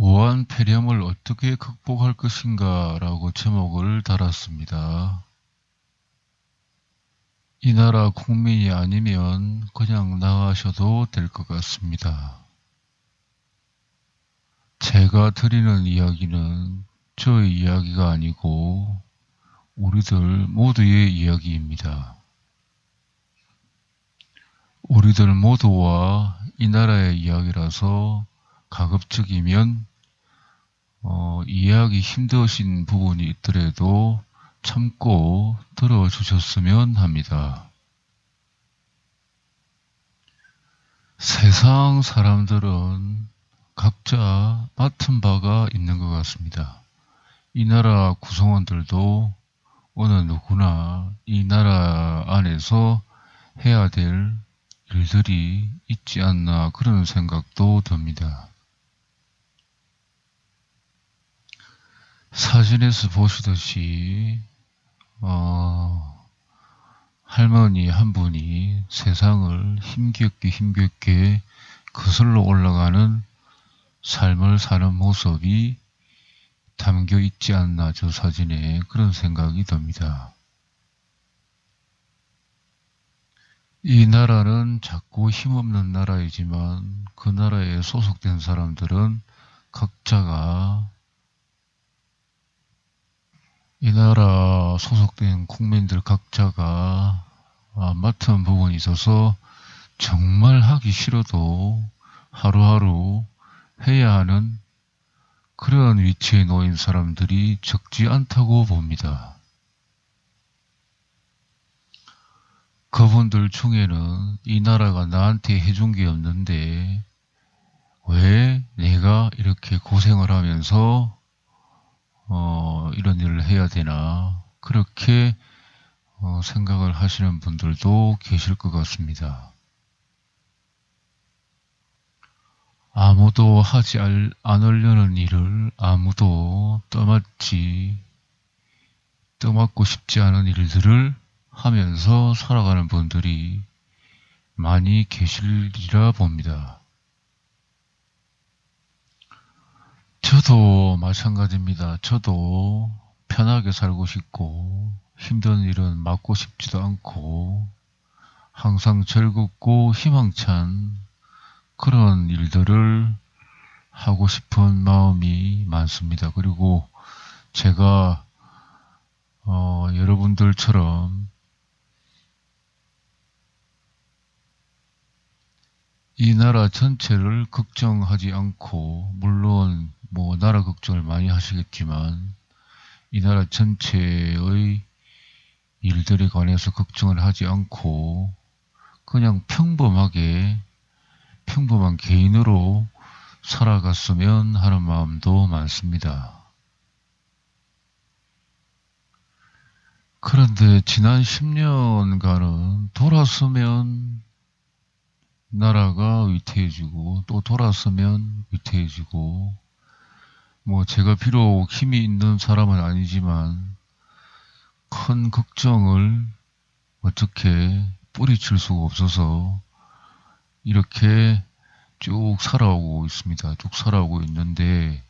우한 폐렴을 어떻게 극복할 것인가 라고 제목을 달았습니다. 이 나라 국민이 아니면 그냥 나가셔도 될 것 같습니다. 제가 드리는 이야기는 저의 이야기가 아니고 우리들 모두의 이야기입니다. 우리들 모두와 이 나라의 이야기라서 가급적이면 이해하기 힘드신 부분이 있더라도 참고 들어주셨으면 합니다. 세상 사람들은 각자 맡은 바가 있는 것 같습니다. 이 나라 구성원들도 어느 누구나 이 나라 안에서 해야 될 일들이 있지 않나 그런 생각도 듭니다. 사진에서 보시듯이 할머니 한 분이 세상을 힘겹게 거슬러 올라가는 삶을 사는 모습이 담겨 있지 않나 저 사진에 그런 생각이 듭니다. 이 나라는 작고 힘없는 나라이지만 그 나라에 소속된 사람들은 각자가 이 나라 소속된 국민들 각자가 맡은 부분이 있어서 정말 하기 싫어도 하루하루 해야 하는 그런 위치에 놓인 사람들이 적지 않다고 봅니다. 그분들 중에는 이 나라가 나한테 해준 게 없는데 왜 내가 이렇게 고생을 하면서 이런 일을 해야 되나 그렇게 생각을 하시는 분들도 계실 것 같습니다. 아무도 하지 않으려는 일을 아무도 떠맡고 싶지 않은 일들을 하면서 살아가는 분들이 많이 계시리라 봅니다. 저도 마찬가지입니다. 저도 편하게 살고 싶고 힘든 일은 맡고 싶지도 않고 항상 즐겁고 희망찬 그런 일들을 하고 싶은 마음이 많습니다. 그리고 제가 여러분들처럼 이 나라 전체를 걱정하지 않고 물론 나라 걱정을 많이 하시겠지만 이 나라 전체의 일들에 관해서 걱정을 하지 않고 그냥 평범한 개인으로 살아갔으면 하는 마음도 많습니다. 그런데 지난 10년간은 돌아서면 나라가 위태해지고 또 돌아서면 위태해지고 제가 비록 힘이 있는 사람은 아니지만 큰 걱정을 어떻게 뿌리칠 수가 없어서 이렇게 쭉 살아오고 있습니다. 쭉 살아오고 있는데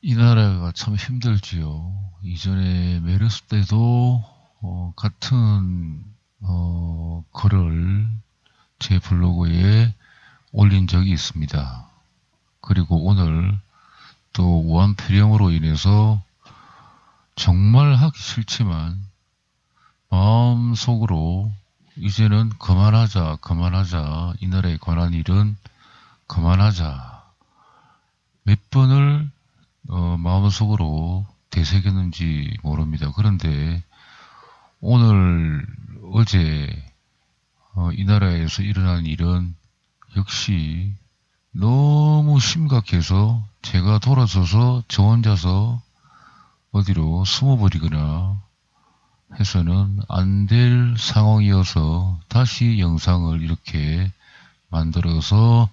이 나라가 참 힘들지요. 이전에 메르스 때도 같은 글을 제 블로그에 올린 적이 있습니다. 그리고 오늘 또 우한 폐렴으로 인해서 정말 하기 싫지만 마음속으로 이제는 그만하자 이 나라에 관한 일은 그만하자 몇 번을 마음속으로 되새겼는지 모릅니다. 그런데 오늘 어제 이 나라에서 일어난 일은 역시 너무 심각해서 제가 돌아서서 저 혼자서 어디로 숨어버리거나 해서는 안 될 상황이어서 다시 영상을 이렇게 만들어서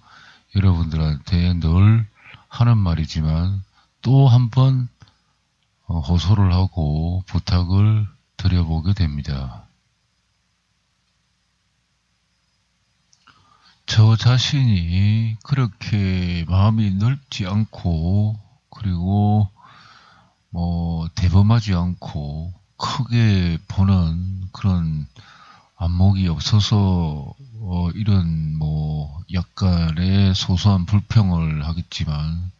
여러분들한테 늘 하는 말이지만 또 한 번 호소를 하고 부탁을 드려보게 됩니다. 저 자신이 그렇게 마음이 넓지 않고, 그리고 대범하지 않고, 크게 보는 그런 안목이 없어서, 이런 약간의 소소한 불평을 하겠지만,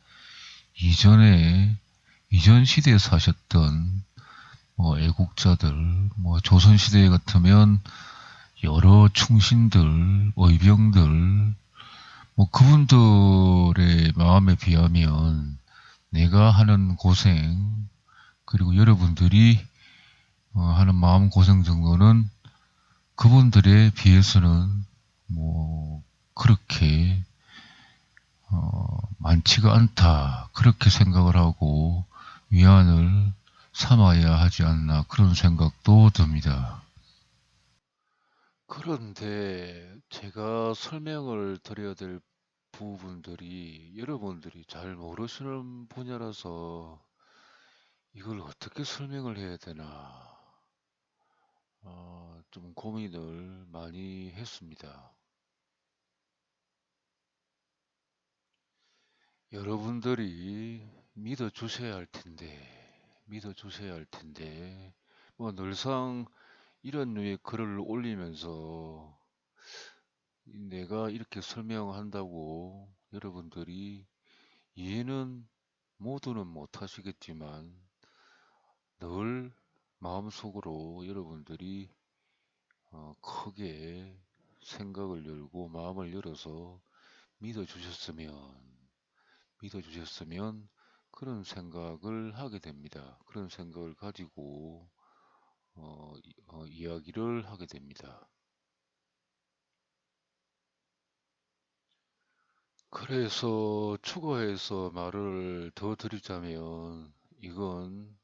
이전에, 이전 시대에 사셨던, 애국자들, 조선시대 같으면 여러 충신들, 의병들, 그분들의 마음에 비하면 내가 하는 고생, 그리고 여러분들이 하는 마음 고생 정도는 그분들에 비해서는 그렇게 많지가 않다. 그렇게 생각을 하고 위안을 삼아야 하지 않나 그런 생각도 듭니다. 그런데 제가 설명을 드려야 될 부분들이 여러분들이 잘 모르시는 분야라서 이걸 어떻게 설명을 해야 되나 좀 고민을 많이 했습니다. 여러분들이 믿어주셔야 할 텐데, 믿어주셔야 할 텐데, 늘상 이런 류의 글을 올리면서 내가 이렇게 설명한다고 여러분들이 이해는 모두는 못하시겠지만 늘 마음속으로 여러분들이 크게 생각을 열고 마음을 열어서 믿어주셨으면 믿어주셨으면 그런 생각을 하게 됩니다. 그런 생각을 가지고 이야기를 하게 됩니다. 그래서 추가해서 말을 더 드리자면 이건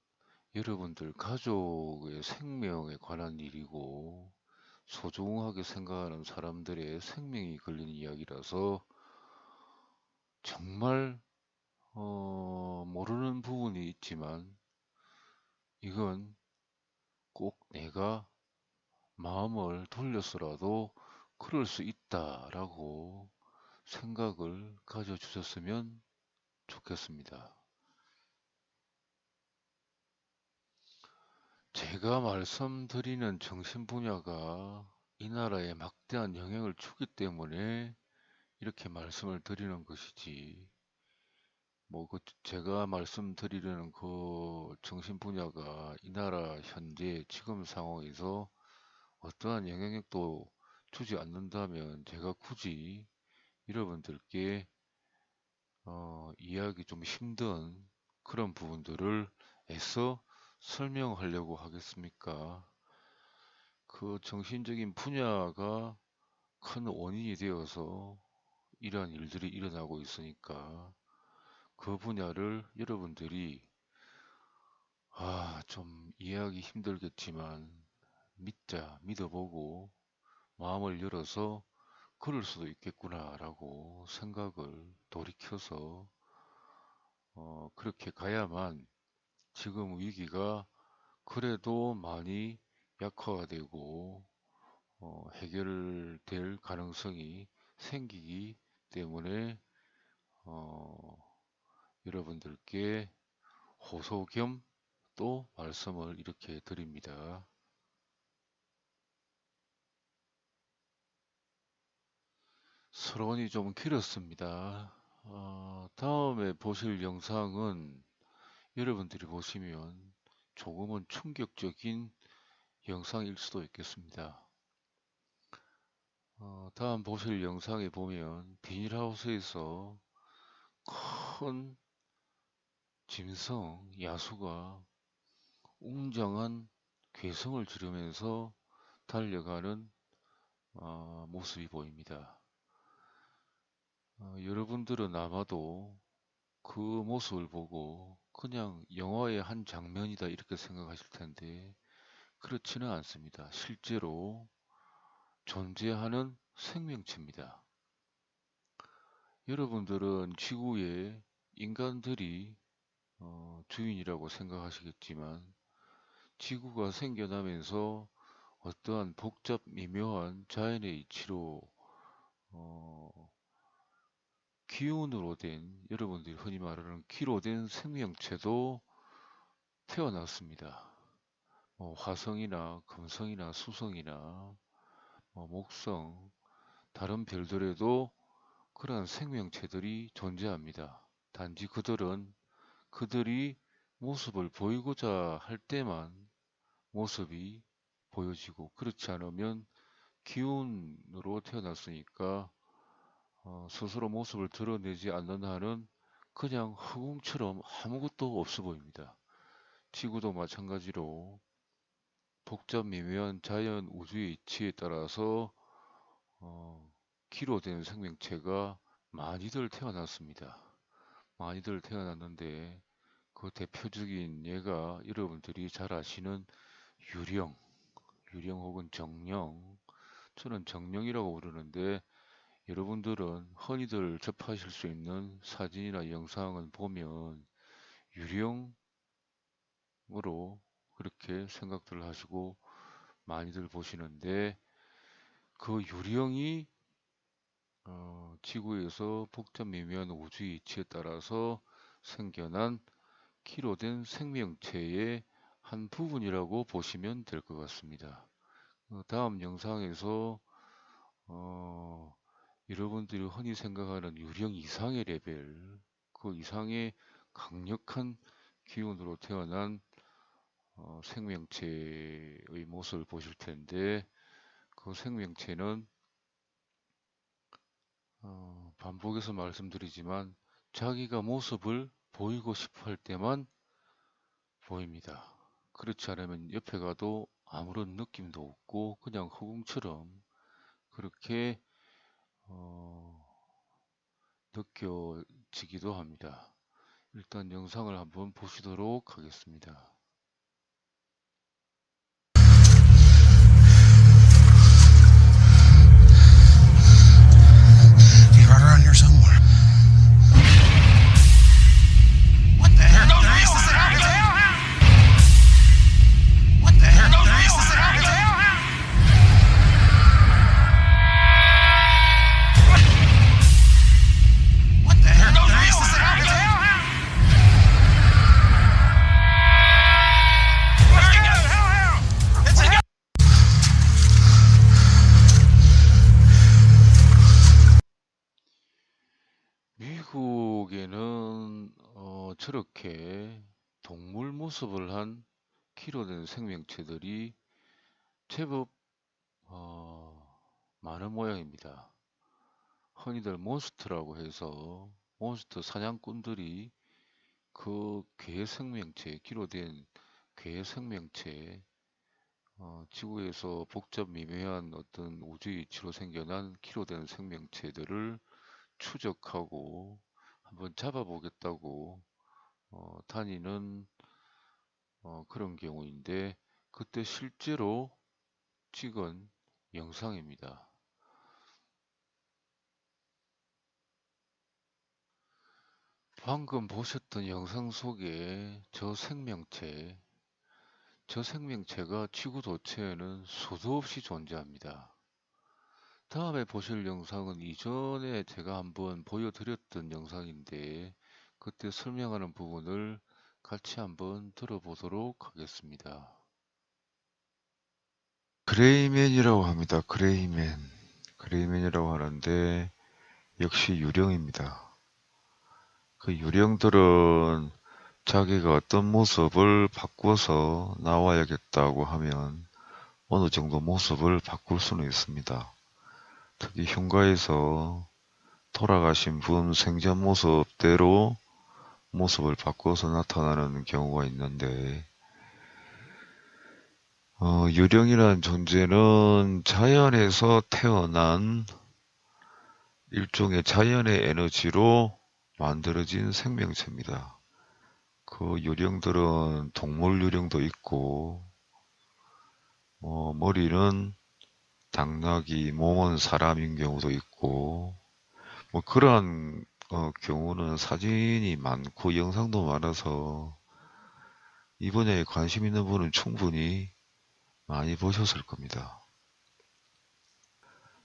여러분들 가족의 생명에 관한 일이고 소중하게 생각하는 사람들의 생명이 걸린 이야기라서 정말 모르는 부분이 있지만 이건 꼭 내가 마음을 돌려서라도 그럴 수 있다라고 생각을 가져주셨으면 좋겠습니다. 제가 말씀드리는 정신 분야가 이 나라에 막대한 영향을 주기 때문에 이렇게 말씀을 드리는 것이지, 제가 말씀드리려는 그 정신 분야가 이 나라 현재 지금 상황에서 어떠한 영향력도 주지 않는다면 제가 굳이 여러분들께 이해하기 좀 힘든 그런 부분들을 애써 설명하려고 하겠습니까? 그 정신적인 분야가 큰 원인이 되어서 이러한 일들이 일어나고 있으니까 그 분야를 여러분들이 좀 이해하기 힘들겠지만 믿어보고 마음을 열어서 그럴 수도 있겠구나라고 생각을 돌이켜서 그렇게 가야만 지금 위기가 그래도 많이 약화가 되고 해결될 가능성이 생기기 때문에 어, 여러분들께 호소 겸 또 말씀을 이렇게 드립니다. 서론이 좀 길었습니다. 다음에 보실 영상은 여러분들이 보시면 조금은 충격적인 영상일 수도 있겠습니다. 다음 보실 영상에 보면 비닐하우스에서 큰 짐승, 야수가 웅장한 괴성을 지르면서 달려가는 모습이 보입니다. 여러분들은 아마도 그 모습을 보고 그냥 영화의 한 장면이다 이렇게 생각하실 텐데 그렇지는 않습니다. 실제로 존재하는 생명체입니다. 여러분들은 지구에 인간들이 주인이라고 생각하시겠지만 지구가 생겨나면서 어떠한 복잡 미묘한 자연의 이치로 기운으로 된, 여러분들이 흔히 말하는 기로 된 생명체도 태어났습니다. 화성이나 금성이나 수성이나 목성, 다른 별들에도 그러한 생명체들이 존재합니다. 단지 그들이 모습을 보이고자 할 때만 모습이 보여지고, 그렇지 않으면 기운으로 태어났으니까 스스로 모습을 드러내지 않는 한은 그냥 허공처럼 아무것도 없어 보입니다. 지구도 마찬가지로 복잡 미묘한 자연 우주의 이치에 따라서 기로 된 생명체가 많이들 태어났습니다. 많이들 태어났는데 그 대표적인 예가 여러분들이 잘 아시는 유령 혹은 정령, 저는 정령이라고 부르는데, 여러분들은 흔히들 접하실 수 있는 사진이나 영상을 보면 유령으로 그렇게 생각들을 하시고 많이들 보시는데, 그 유령이 지구에서 복잡 미묘한 우주의 이치에 따라서 생겨난 키로 된 생명체의 한 부분이라고 보시면 될 것 같습니다. 다음 영상에서 여러분들이 흔히 생각하는 유령 이상의 레벨, 그 이상의 강력한 기운으로 태어난 생명체의 모습을 보실 텐데, 그 생명체는 반복해서 말씀드리지만 자기가 모습을 보이고 싶어 할 때만 보입니다. 그렇지 않으면 옆에 가도 아무런 느낌도 없고 그냥 허공처럼 그렇게 느껴지기도 합니다. 일단 영상을 한번 보시도록 하겠습니다. He's right around here somewhere. What the hell? There is this out there. What the hell? There is this out there. What the hell? There is this out there. Let's go! Let's go! 미국에는 저렇게 동물 모습을 한 키로 된 생명체들이 제법 많은 모양입니다. 흔히들 몬스터라고 해서 몬스터 사냥꾼들이 그 괴 생명체, 키로 된 괴 생명체, 지구에서 복잡 미묘한 어떤 우주의 이치로 생겨난 키로 된 생명체들을 추적하고 한번 잡아보겠다고 다니는 그런 경우인데, 그때 실제로 찍은 영상입니다. 방금 보셨던 영상 속에 저 생명체가 지구 도처에는 수도 없이 존재합니다. 다음에 보실 영상은 이전에 제가 한번 보여드렸던 영상인데, 그때 설명하는 부분을 같이 한번 들어보도록 하겠습니다. 그레이맨이라고 합니다. 그레이맨이라고 하는데 역시 유령입니다. 그 유령들은 자기가 어떤 모습을 바꿔서 나와야겠다고 하면 어느 정도 모습을 바꿀 수는 있습니다. 특히 흉가에서 돌아가신 분 생전 모습대로 모습을 바꿔서 나타나는 경우가 있는데, 유령이라는 존재는 자연에서 태어난 일종의 자연의 에너지로 만들어진 생명체입니다. 그 유령들은 동물 유령도 있고, 머리는 당나귀, 몸은 사람인 경우도 있고, 그러한 경우는 사진이 많고 영상도 많아서 이 분야에 관심 있는 분은 충분히 많이 보셨을 겁니다.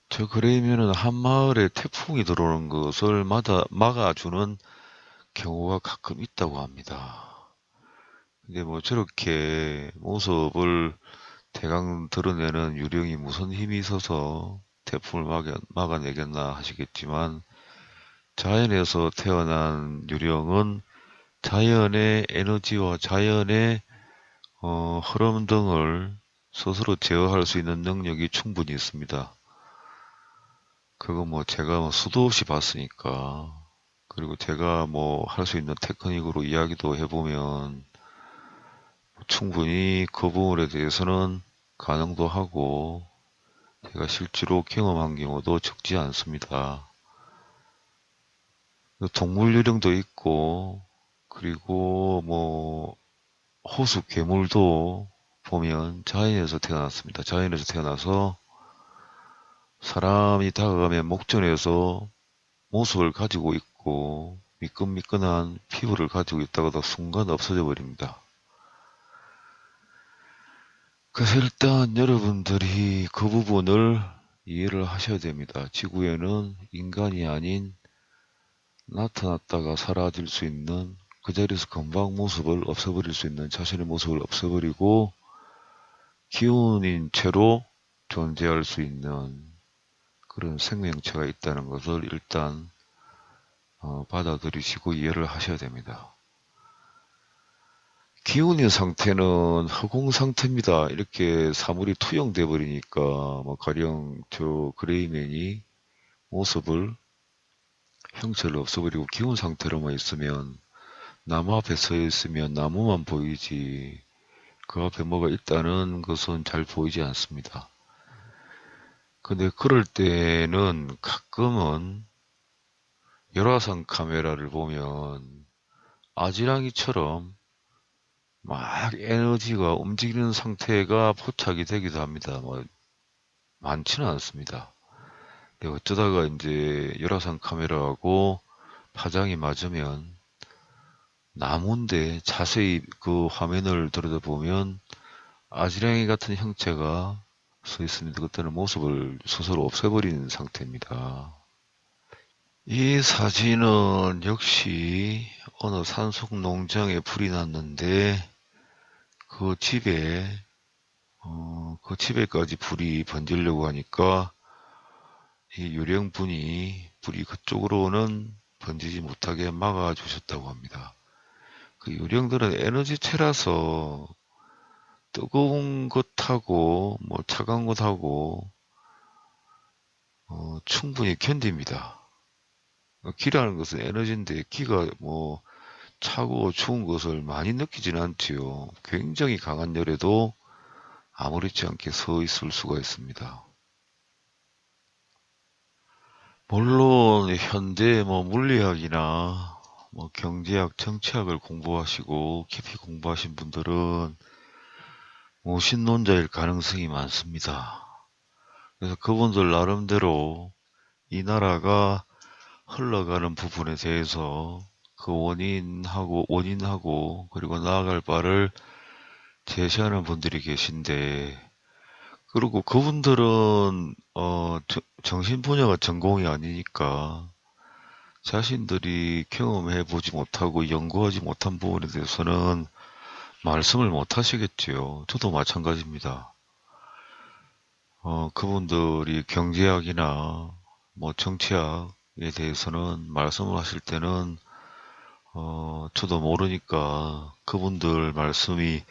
저 그레이면은 한 마을에 태풍이 들어오는 것을 막아주는 경우가 가끔 있다고 합니다. 근데 뭐 저렇게 모습을 대강 드러내는 유령이 무슨 힘이 있어서 태풍을 막아내겠나 하시겠지만, 자연에서 태어난 유령은 자연의 에너지와 자연의 흐름 등을 스스로 제어할 수 있는 능력이 충분히 있습니다. 그거 뭐 제가 뭐 수도 없이 봤으니까. 그리고 제가 뭐 할 수 있는 테크닉으로 이야기도 해보면 충분히 그 부분에 대해서는 가능도 하고, 제가 실제로 경험한 경우도 적지 않습니다. 동물 유령도 있고, 그리고 뭐 호수 괴물도 보면 자연에서 태어났습니다. 자연에서 태어나서 사람이 다가가면 목전에서 모습을 가지고 있고 미끈미끈한 피부를 가지고 있다가도 순간 없어져 버립니다. 그래서 일단 여러분들이 그 부분을 이해를 하셔야 됩니다. 지구에는 인간이 아닌 나타났다가 사라질 수 있는, 그 자리에서 금방 모습을 없애버릴 수 있는, 자신의 모습을 없애버리고 기운인 채로 존재할 수 있는 그런 생명체가 있다는 것을 일단 받아들이시고 이해를 하셔야 됩니다. 기운인 상태는 허공 상태입니다. 이렇게 사물이 투영돼 버리니까 뭐 가령 저 그레이맨이 모습을, 형체를 없애버리고 기운 상태로만 있으면, 나무 앞에 서 있으면 나무만 보이지 그 앞에 뭐가 있다는 것은 잘 보이지 않습니다. 근데 그럴 때는 가끔은 열화상 카메라를 보면 아지랑이처럼 막 에너지가 움직이는 상태가 포착이 되기도 합니다. 뭐 많지는 않습니다. 근데 어쩌다가 이제 열화상 카메라하고 파장이 맞으면 나무인데 자세히 그 화면을 들여다보면 아지랑이 같은 형체가 서 있습니다. 그때는 모습을 스스로 없애버리는 상태입니다. 이 사진은 역시 어느 산속 농장에 불이 났는데 그 집에까지 불이 번지려고 하니까 이 유령분이 불이 그쪽으로는 번지지 못하게 막아주셨다고 합니다. 그 유령들은 에너지체라서 뜨거운 것하고 뭐 차가운 것하고 충분히 견딥니다. 기라는 것은 에너지인데 기가 뭐 차고 추운 것을 많이 느끼지는 않지요. 굉장히 강한 열에도 아무렇지 않게 서 있을 수가 있습니다. 물론 현대 뭐 물리학이나 뭐 경제학, 정치학을 공부하시고 깊이 공부하신 분들은 무신론자일 가능성이 많습니다. 그래서 그분들 나름대로 이 나라가 흘러가는 부분에 대해서 그 원인하고 그리고 나아갈 바를 제시하는 분들이 계신데, 그리고 그분들은 정신 분야가 전공이 아니니까 자신들이 경험해 보지 못하고 연구하지 못한 부분에 대해서는 말씀을 못 하시겠지요. 저도 마찬가지입니다. 그분들이 경제학이나 뭐 정치학에 대해서는 말씀을 하실 때는 저도 모르니까 그분들 말씀이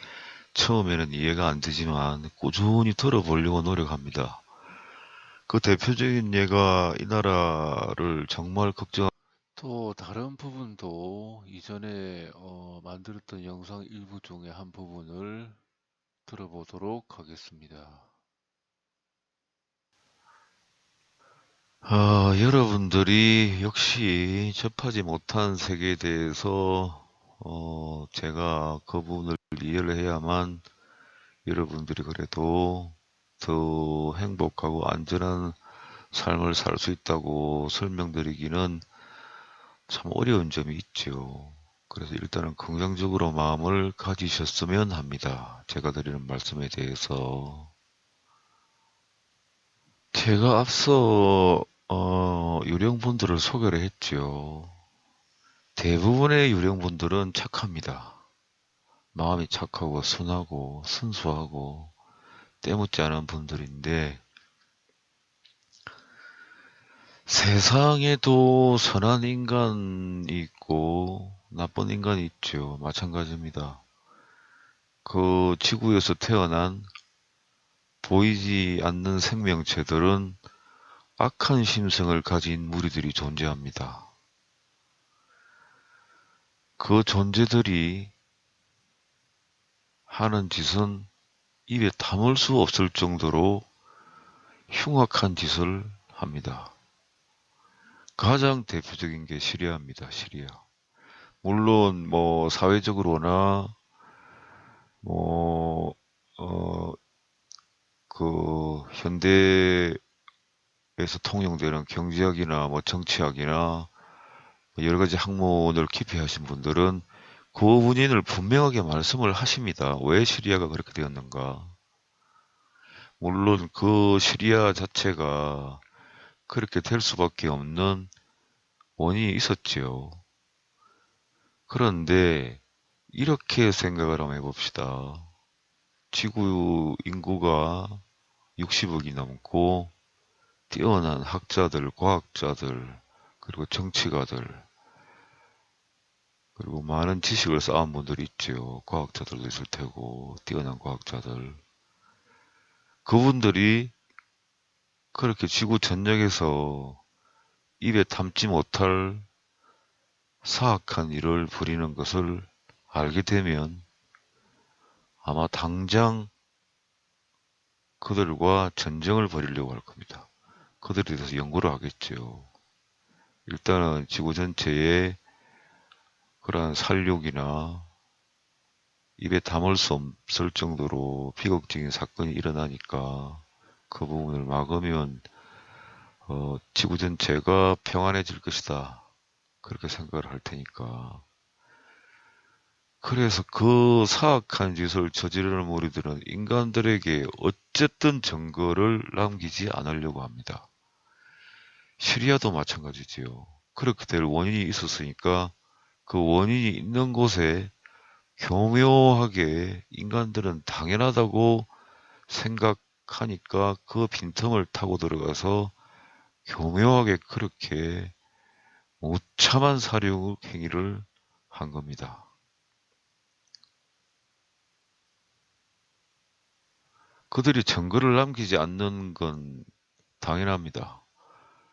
처음에는 이해가 안 되지만 꾸준히 들어보려고 노력합니다. 그 대표적인 예가 이 나라를 정말 또 다른 부분도 이전에 만들었던 영상 일부 중에 한 부분을 들어보도록 하겠습니다. 여러분들이 역시 접하지 못한 세계에 대해서 제가 그 부분을 이해를 해야만 여러분들이 그래도 더 행복하고 안전한 삶을 살 수 있다고 설명드리기는 참 어려운 점이 있죠. 그래서 일단은 긍정적으로 마음을 가지셨으면 합니다. 제가 드리는 말씀에 대해서. 제가 앞서 유령분들을 소개를 했죠. 대부분의 유령분들은 착합니다. 마음이 착하고 순하고 순수하고 때묻지 않은 분들인데, 세상에도 선한 인간이 있고 나쁜 인간이 있죠. 마찬가지입니다. 그 지구에서 태어난 보이지 않는 생명체들은 악한 심성을 가진 무리들이 존재합니다. 그 존재들이 하는 짓은 입에 담을 수 없을 정도로 흉악한 짓을 합니다. 가장 대표적인 게 시리아입니다. 시리아. 물론 뭐 사회적으로나 뭐 그 현대에서 통용되는 경제학이나 뭐 정치학이나 여러 가지 학문을 깊이 하신 분들은 그 원인을 분명하게 말씀을 하십니다. 왜 시리아가 그렇게 되었는가. 물론 그 시리아 자체가 그렇게 될 수밖에 없는 원인이 있었지요. 그런데 이렇게 생각을 한번 해봅시다. 지구 인구가 60억이 넘고 뛰어난 학자들, 과학자들, 그리고 정치가들, 그리고 많은 지식을 쌓은 분들이 있죠. 과학자들도 있을 테고, 뛰어난 과학자들. 그분들이 그렇게 지구 전역에서 입에 담지 못할 사악한 일을 벌이는 것을 알게 되면 아마 당장 그들과 전쟁을 벌이려고 할 겁니다. 그들에 대해서 연구를 하겠죠. 일단은 지구 전체에 그러한 살육이나 입에 담을 수 없을 정도로 비극적인 사건이 일어나니까 그 부분을 막으면 지구 전체가 평안해질 것이다. 그렇게 생각을 할 테니까. 그래서 그 사악한 짓을 저지르는 무리들은 인간들에게 어쨌든 증거를 남기지 않으려고 합니다. 시리아도 마찬가지지요. 그렇게 될 원인이 있었으니까 그 원인이 있는 곳에 교묘하게 인간들은 당연하다고 생각하니까 그 빈틈을 타고 들어가서 교묘하게 그렇게 무참한 살육 행위를 한 겁니다. 그들이 증거를 남기지 않는 건 당연합니다.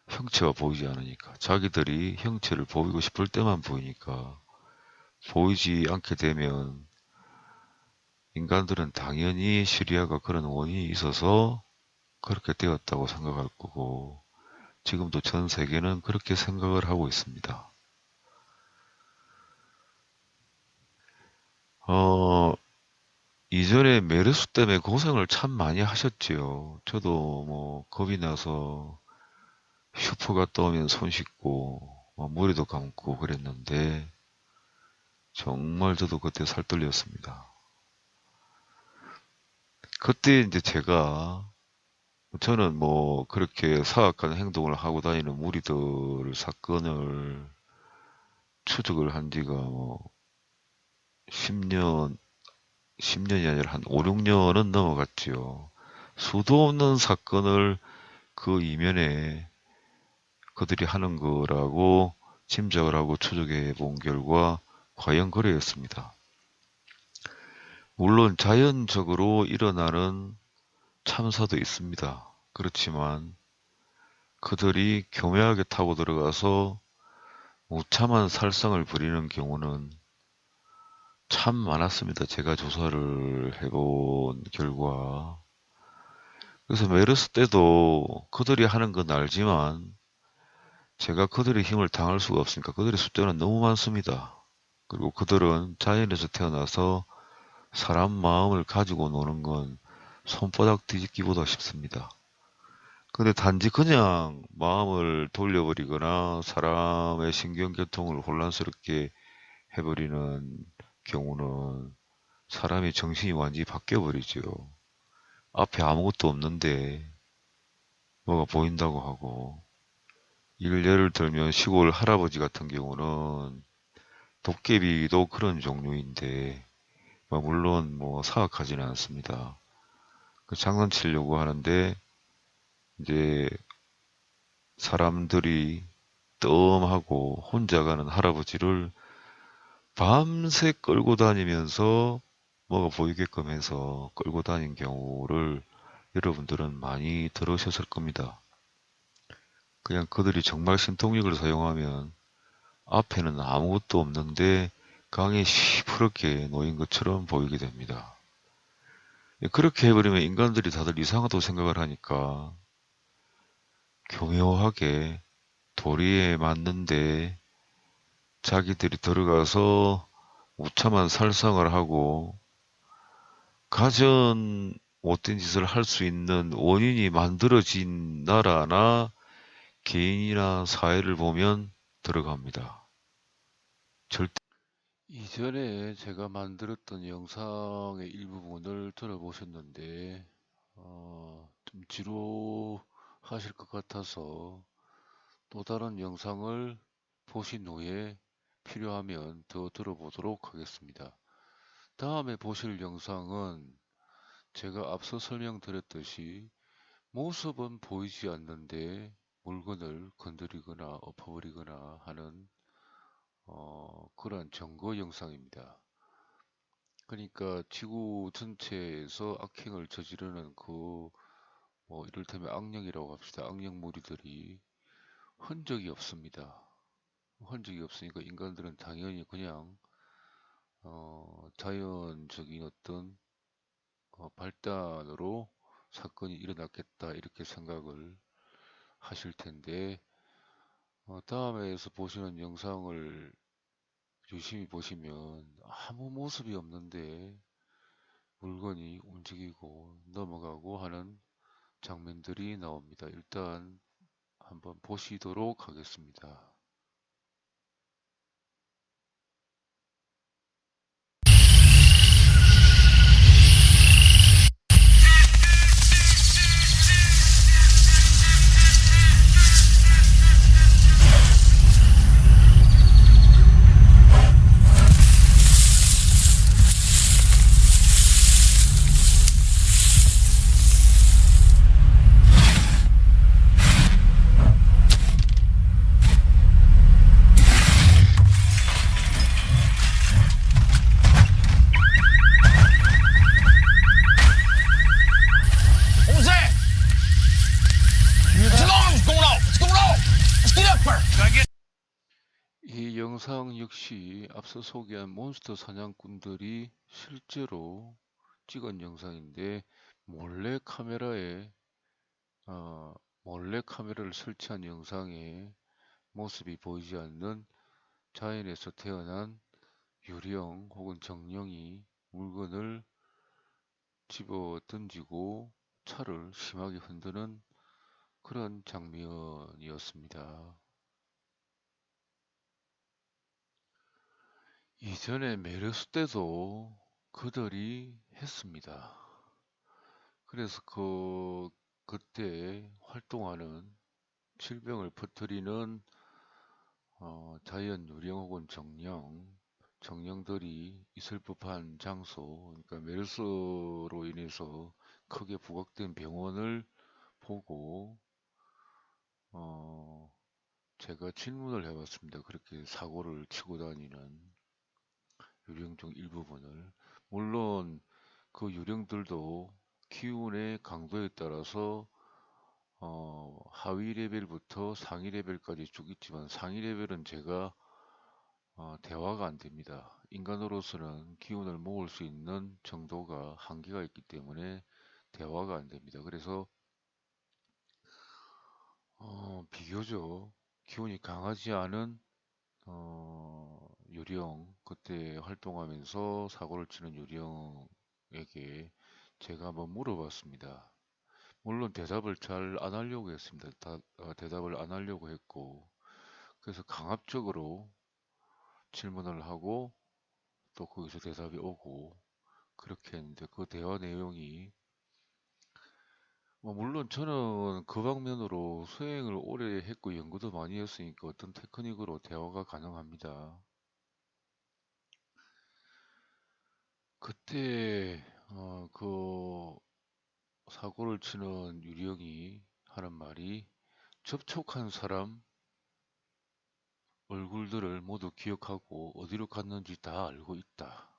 형체가 보이지 않으니까. 자기들이 형체를 보이고 싶을 때만 보이니까. 보이지 않게 되면 인간들은 당연히 시리아가 그런 원인이 있어서 그렇게 되었다고 생각할 거고, 지금도 전 세계는 그렇게 생각을 하고 있습니다. 이전에 메르스 때문에 고생을 참 많이 하셨지요. 저도 뭐 겁이 나서 슈퍼 갔다 오면 손 씻고 머리도 감고 그랬는데 정말 저도 그때 살떨렸습니다. 그때 이제 저는 뭐 그렇게 사악한 행동을 하고 다니는 무리들 사건을 추적을 한 지가 뭐 10년이 아니라 한 5, 6년은 넘어갔지요. 수도 없는 사건을 그 이면에 그들이 하는 거라고 짐작을 하고 추적해 본 결과 과연 그래였습니다. 물론 자연적으로 일어나는 참사도 있습니다. 그렇지만 그들이 교묘하게 타고 들어가서 무참한 살상을 벌이는 경우는 참 많았습니다. 제가 조사를 해본 결과. 그래서 메르스 때도 그들이 하는 건 알지만 제가 그들의 힘을 당할 수가 없으니까 그들의 숫자는 너무 많습니다. 그리고 그들은 자연에서 태어나서 사람 마음을 가지고 노는 건 손바닥 뒤집기보다 쉽습니다. 근데 단지 그냥 마음을 돌려버리거나 사람의 신경계통을 혼란스럽게 해버리는 경우는 사람의 정신이 완전히 바뀌어버리죠. 앞에 아무것도 없는데 뭐가 보인다고 하고, 예를 들면 시골 할아버지 같은 경우는 도깨비도 그런 종류인데, 뭐 물론 뭐 사악하지는 않습니다. 그 장난치려고 하는데 이제 사람들이 뜸하고 혼자 가는 할아버지를 밤새 끌고 다니면서 뭐가 보이게끔 해서 끌고 다닌 경우를 여러분들은 많이 들으셨을 겁니다. 그냥 그들이 정말 신통력을 사용하면 앞에는 아무것도 없는데 강이 시퍼렇게 놓인 것처럼 보이게 됩니다. 그렇게 해버리면 인간들이 다들 이상하다고 생각을 하니까 교묘하게 도리에 맞는데 자기들이 들어가서 무참한 살상을 하고 가전 못된 짓을 할 수 있는 원인이 만들어진 나라나 개인이나 사회를 보면 들어갑니다. 절대. 이전에 제가 만들었던 영상의 일부분을 들어보셨는데, 좀 지루하실 것 같아서 또 다른 영상을 보신 후에 필요하면 더 들어보도록 하겠습니다. 다음에 보실 영상은 제가 앞서 설명드렸듯이 모습은 보이지 않는데 물건을 건드리거나 엎어버리거나 하는 그런 점거 영상입니다. 그러니까 지구 전체에서 악행을 저지르는 이를테면 악령이라고 합시다. 악령무리들이 흔적이 없습니다. 흔적이 없으니까 인간들은 당연히 그냥 자연적인 어떤 발단으로 사건이 일어났겠다 이렇게 생각을 하실 텐데, 다음에서 보시는 영상을 유심히 보시면 아무 모습이 없는데 물건이 움직이고 넘어가고 하는 장면들이 나옵니다. 일단 한번 보시도록 하겠습니다. What was that? It's alarms going off. What's going on? Let's get up there. Gotta get. 이 영상 역시 앞서 소개한 몬스터 사냥꾼들이 실제로 찍은 영상인데 몰래 카메라에 몰래 카메라를 설치한 영상에 모습이 보이지 않는 자연에서 태어난 유령 혹은 정령이 물건을 집어 던지고 차를 심하게 흔드는 그런 장면이었습니다. 이전에 메르스 때도 그들이 했습니다. 그래서 그때 활동하는 질병을 퍼뜨리는 자연 유령 혹은 정령들이 있을 법한 장소, 그러니까 메르스로 인해서 크게 부각된 병원을 보고 어, 제가 질문을 해봤습니다. 그렇게 사고를 치고 다니는 유령 중 일부분을. 물론 그 유령들도 기운의 강도에 따라서 하위 레벨부터 상위 레벨까지 쭉 있지만 상위 레벨은 제가 대화가 안 됩니다. 인간으로서는 기운을 모을 수 있는 정도가 한계가 있기 때문에 대화가 안 됩니다. 그래서 비교적 기운이 강하지 않은 유령, 그때 활동하면서 사고를 치는 유령에게 제가 한번 물어봤습니다. 물론 대답을 잘 안 하려고 했습니다. 대답을 안 하려고 했고, 그래서 강압적으로 질문을 하고 또 거기서 대답이 오고 그렇게 했는데 그 대화 내용이 물론 저는 그 방면으로 수행을 오래 했고 연구도 많이 했으니까 어떤 테크닉으로 대화가 가능합니다. 그때 그 사고를 치는 유령이 하는 말이 접촉한 사람 얼굴들을 모두 기억하고 어디로 갔는지 다 알고 있다.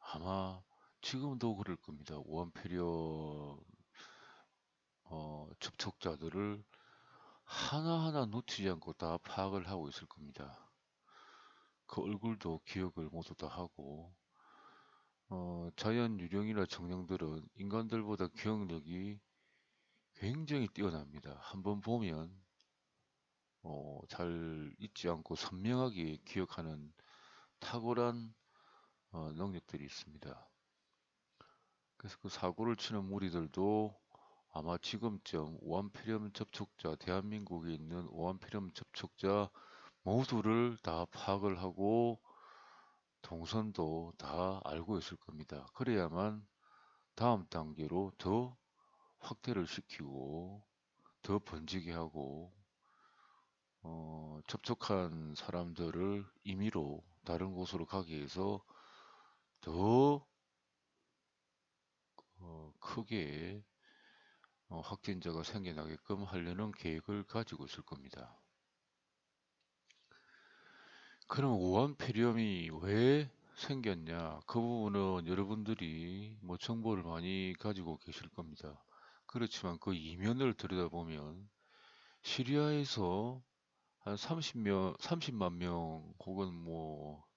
아마 지금도 그럴 겁니다. 오한폐렴 접촉자들을 하나하나 놓치지 않고 다 파악을 하고 있을 겁니다. 그 얼굴도 기억을 모두 다 하고 자연 유령이나 정령들은 인간들보다 기억력이 굉장히 뛰어납니다. 한번 보면 잘 잊지 않고 선명하게 기억하는 탁월한 능력들이 있습니다. 그래서 그 사고를 치는 무리들도 아마 지금쯤 오한폐렴 접촉자, 대한민국에 있는 오한폐렴 접촉자 모두를 다 파악을 하고 동선도 다 알고 있을 겁니다. 그래야만 다음 단계로 더 확대를 시키고 더 번지게 하고 접촉한 사람들을 임의로 다른 곳으로 가게 해서 더 크게 확진자가 생겨나게끔 하려는 계획을 가지고 있을 겁니다. 그럼 오한폐렴이 왜 생겼냐? 그 부분은 여러분들이 정보를 많이 가지고 계실 겁니다. 그렇지만 그 이면을 들여다보면 시리아에서 한 30만 명 혹은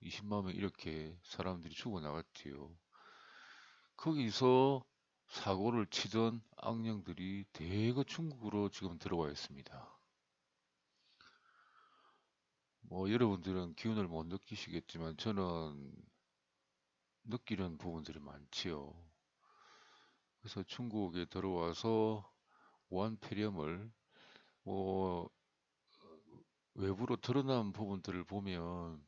20만 명 이렇게 사람들이 죽어나갔지요. 거기서 사고를 치던 악령들이 대거 중국으로 지금 들어와 있습니다. 여러분들은 기운을 못 느끼시겠지만 저는 느끼는 부분들이 많지요. 그래서 중국에 들어와서 오한폐렴을 뭐 외부로 드러난 부분들을 보면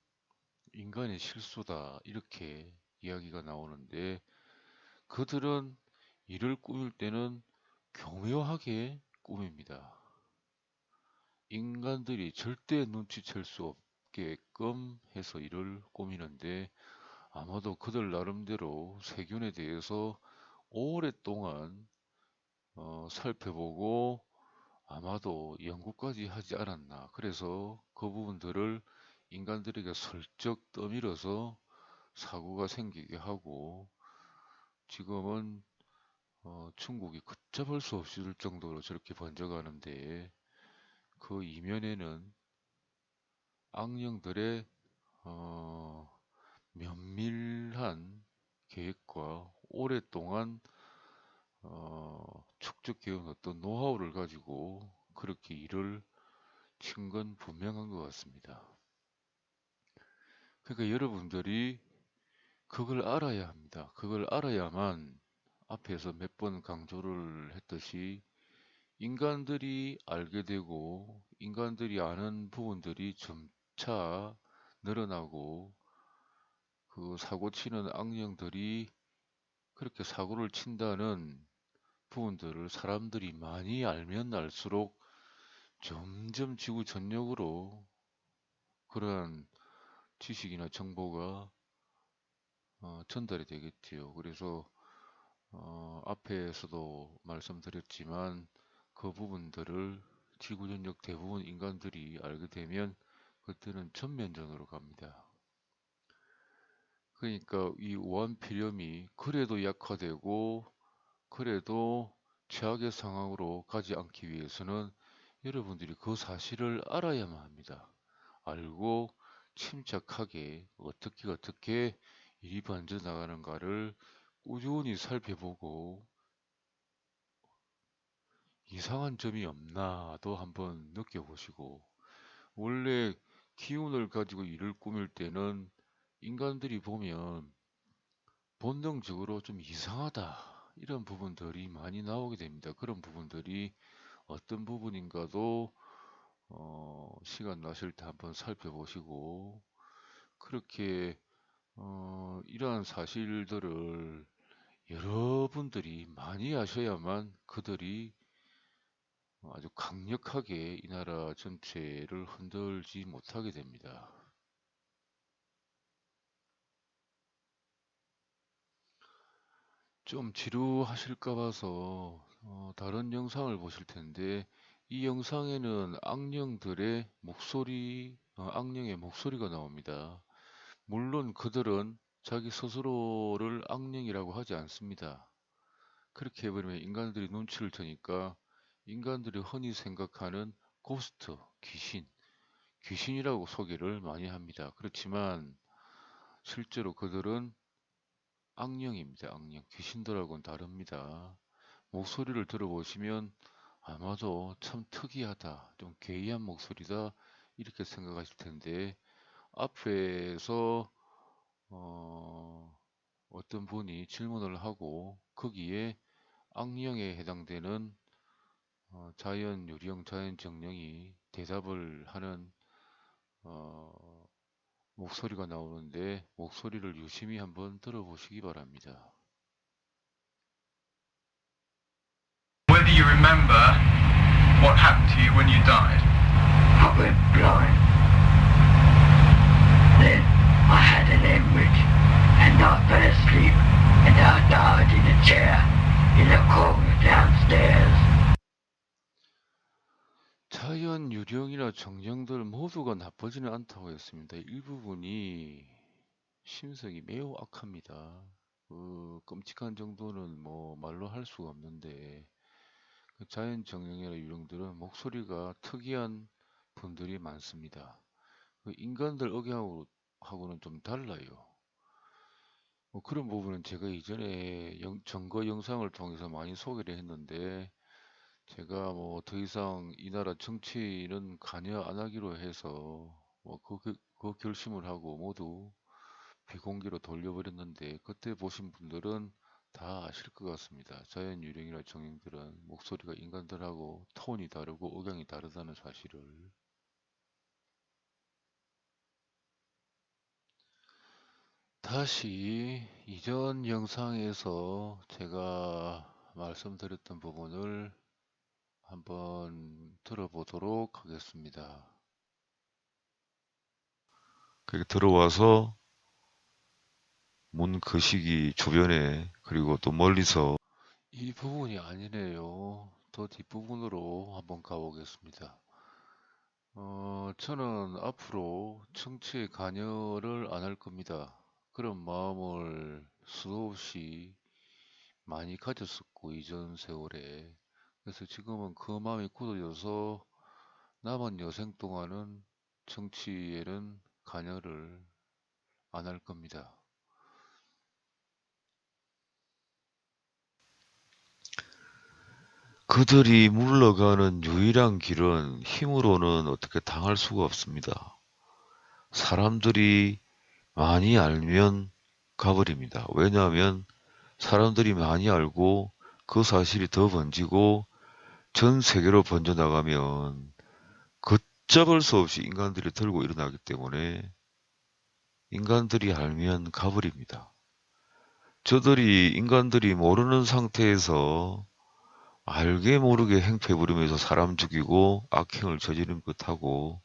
인간의 실수다 이렇게 이야기가 나오는데 그들은 이를 꾸밀 때는 교묘하게 꾸밉니다. 인간들이 절대 눈치챌 수 없게끔 해서 이를 꾸미는데 아마도 그들 나름대로 세균에 대해서 오랫동안 살펴보고 아마도 연구까지 하지 않았나. 그래서 그 부분들을 인간들에게 슬쩍 떠밀어서 사고가 생기게 하고 지금은 중국이 걷잡을 수 없을 정도로 저렇게 번져가는데 그 이면에는 악령들의 면밀한 계획과 오랫동안 축적해온 어떤 노하우를 가지고 그렇게 일을 친 건 분명한 것 같습니다. 그러니까 여러분들이 그걸 알아야 합니다. 그걸 알아야만 앞에서 몇 번 강조를 했듯이 인간들이 알게 되고 인간들이 아는 부분들이 점차 늘어나고 그 사고 치는 악령들이 그렇게 사고를 친다는 부분들을 사람들이 많이 알면 알수록 점점 지구 전역으로 그러한 지식이나 정보가 전달이 되겠지요. 그래서 앞에서도 말씀드렸지만 그 부분들을 지구 전역 대부분 인간들이 알게 되면 그때는 전면전으로 갑니다. 그러니까 이 오한폐렴이 그래도 약화되고 그래도 최악의 상황으로 가지 않기 위해서는 여러분들이 그 사실을 알아야만 합니다. 알고 침착하게 어떻게 일이 번져나가는가를 꾸준히 살펴보고 이상한 점이 없나도 한번 느껴보시고 원래 기운을 가지고 일을 꾸밀 때는 인간들이 보면 본능적으로 좀 이상하다 이런 부분들이 많이 나오게 됩니다. 그런 부분들이 어떤 부분인가도 시간 나실 때 한번 살펴보시고 그렇게 이러한 사실들을 여러분들이 많이 아셔야만 그들이 아주 강력하게 이 나라 전체를 흔들지 못하게 됩니다. 좀 지루하실까 봐서 다른 영상을 보실 텐데, 이 영상에는 악령들의 악령의 목소리가 나옵니다. 물론 그들은 자기 스스로를 악령이라고 하지 않습니다. 그렇게 해버리면 인간들이 눈치를 채니까 인간들이 흔히 생각하는 고스트, 귀신이라고 소개를 많이 합니다. 그렇지만 실제로 그들은 악령입니다. 악령. 귀신들하고는 다릅니다. 목소리를 들어보시면 아마도 참 특이하다, 좀 괴이한 목소리다, 이렇게 생각하실 텐데, 앞에서 어떤 분이 질문을 하고 거기에 악령에 해당되는 자연 유령, 자연 정령이 대답을 하는 어, 목소리가 나오는데, 목소리를 유심히 한번 들어보시기 바랍니다. Whether you remember what happened to you when you died. I went blind. Then I had an hemorrhage, and I fell asleep, and I died in a chair in a corner downstairs. 자연 유령이나 정령들 모두가 나쁘지는 않다고 했습니다. 일부분이 심성이 매우 악합니다. 끔찍한 정도는 뭐 말로 할 수가 없는데, 그 자연 정령이나 유령들은 목소리가 특이한 분들이 많습니다. 그 인간들 억양하고는 좀 달라요. 그런 부분은 제가 이전에 증거 영상을 통해서 많이 소개를 했는데, 제가 뭐 더 이상 이 나라 정치는 관여 안 하기로 해서 그 결심을 하고 모두 비공개로 돌려버렸는데, 그때 보신 분들은 다 아실 것 같습니다. 자연 유령이나 정령들은 목소리가 인간들하고 톤이 다르고 억양이 다르다는 사실을. 다시 이전 영상에서 제가 말씀드렸던 부분을 한번 들어보도록 하겠습니다. 그렇게 들어와서 문 거시기 주변에, 그리고 또 멀리서 이 부분이 아니네요. 더 뒷부분으로 한번 가보겠습니다. 저는 앞으로 정치에 관여를 안 할 겁니다. 그런 마음을 수도 없이 많이 가졌었고, 이전 세월에. 그래서 지금은 그 마음이 굳어져서 남은 여생 동안은 정치에는 관여를 안 할 겁니다. 그들이 물러가는 유일한 길은 힘으로는 어떻게 당할 수가 없습니다. 사람들이 많이 알면 가버립니다. 왜냐하면 사람들이 많이 알고 그 사실이 더 번지고 전 세계로 번져나가면 걷잡을 수 없이 인간들이 들고 일어나기 때문에 인간들이 알면 가버립니다. 인간들이 모르는 상태에서 알게 모르게 행패 부리면서 사람 죽이고 악행을 저지른 것하고,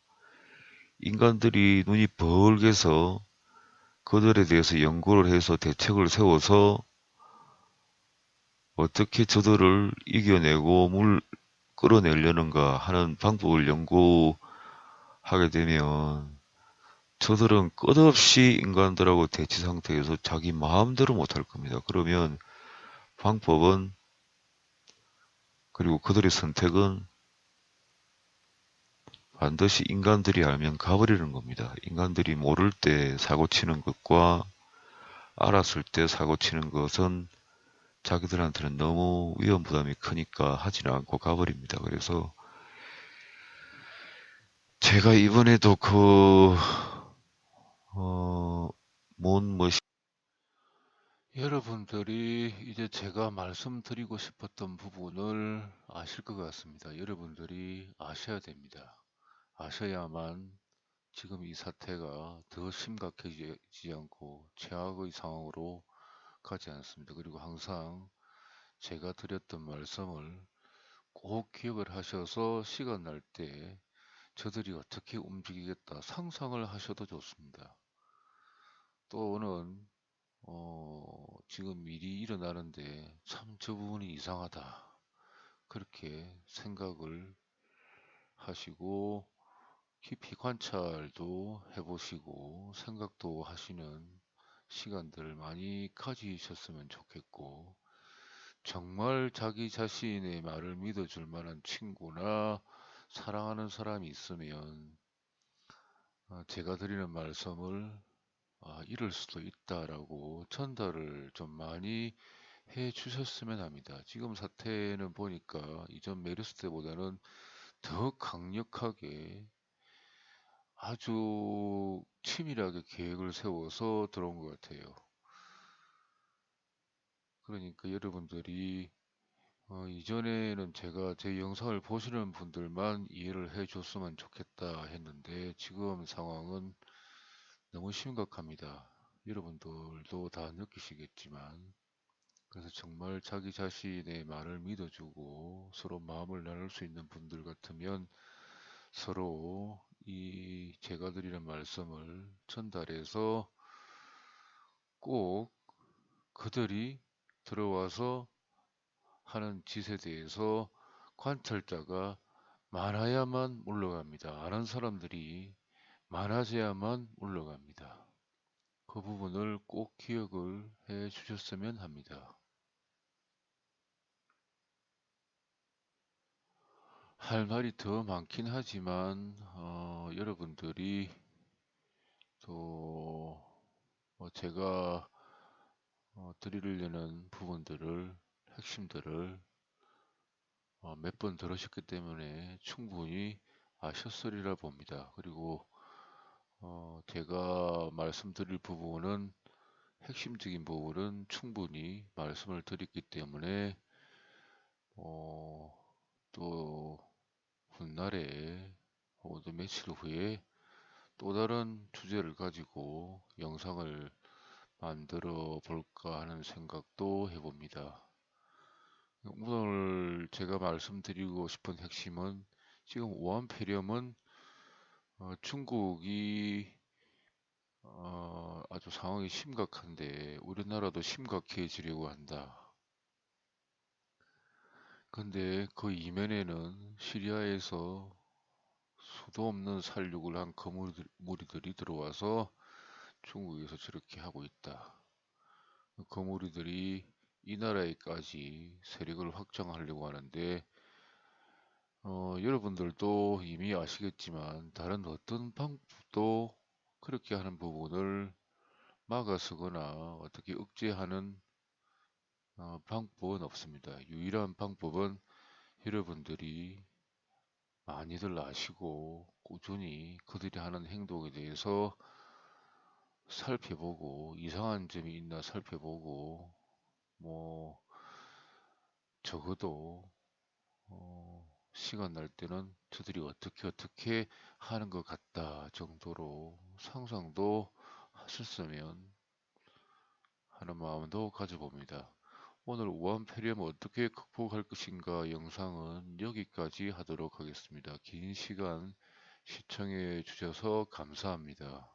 인간들이 눈이 벌게서 그들에 대해서 연구를 해서 대책을 세워서 어떻게 저들을 이겨내고 끌어내려는가 하는 방법을 연구하게 되면, 저들은 끝없이 인간들하고 대치 상태에서 자기 마음대로 못할 겁니다. 그러면 방법은, 그리고 그들의 선택은 반드시 인간들이 알면 가버리는 겁니다. 인간들이 모를 때 사고치는 것과 알았을 때 사고치는 것은 자기들한테는 너무 위험 부담이 크니까 하지는 않고 가버립니다. 그래서 제가 이번에도 여러분들이 이제 제가 말씀드리고 싶었던 부분을 아실 것 같습니다. 여러분들이 아셔야 됩니다. 아셔야만 지금 이 사태가 더 심각해지지 않고 최악의 상황으로 가지 않습니다. 그리고 항상 제가 드렸던 말씀을 꼭 기억을 하셔서 시간 날 때 저들이 어떻게 움직이겠다 상상을 하셔도 좋습니다. 또는 지금 일이 일어나는데 참 저 부분이 이상하다 그렇게 생각을 하시고 깊이 관찰도 해보시고 생각도 하시는 시간들을 많이 가지셨으면 좋겠고, 정말 자기 자신의 말을 믿어줄 만한 친구나 사랑하는 사람이 있으면 제가 드리는 말씀을 이럴 수도 있다라고 전달을 좀 많이 해 주셨으면 합니다. 지금 사태는 보니까 이전 메르스 때보다는 더 강력하게 아주 치밀하게 계획을 세워서 들어온 것 같아요. 그러니까 여러분들이 이전에는 제가 제 영상을 보시는 분들만 이해를 해줬으면 좋겠다 했는데 지금 상황은 너무 심각합니다. 여러분들도 다 느끼시겠지만, 그래서 정말 자기 자신의 말을 믿어주고 서로 마음을 나눌 수 있는 분들 같으면 서로 이 제가 드리는 말씀을 전달해서 꼭 그들이 들어와서 하는 짓에 대해서 관찰자가 많아야만 물러갑니다. 아는 사람들이 많아져야만 물러갑니다. 그 부분을 꼭 기억을 해 주셨으면 합니다. 할 말이 더 많긴 하지만 여러분들이 또 제가 드리려는 부분들을 핵심들을 몇 번 들으셨기 때문에 충분히 아셨으리라 봅니다. 그리고 제가 말씀드릴 부분은 핵심적인 부분은 충분히 말씀을 드렸기 때문에 또 훗날에 혹은 며칠 후에 또 다른 주제를 가지고 영상을 만들어 볼까 하는 생각도 해봅니다. 오늘 제가 말씀드리고 싶은 핵심은 지금 오한폐렴은 중국이 아주 상황이 심각한데 우리나라도 심각해지려고 한다. 근데 그 이면에는 시리아에서 수도 없는 살육을 한 거무리들이 들어와서 중국에서 저렇게 하고 있다. 거무리들이 이 나라에까지 세력을 확장하려고 하는데 여러분들도 이미 아시겠지만 다른 어떤 방법도 그렇게 하는 부분을 막아서거나 어떻게 억제하는 방법은 없습니다. 유일한 방법은 여러분들이 많이들 아시고 꾸준히 그들이 하는 행동에 대해서 살펴보고 이상한 점이 있나 살펴보고 뭐 적어도 시간 날 때는 저들이 어떻게 하는 것 같다 정도로 상상도 하셨으면 하는 마음도 가져봅니다. 오늘 오한폐렴 어떻게 극복할 것인가 영상은 여기까지 하도록 하겠습니다. 긴 시간 시청해 주셔서 감사합니다.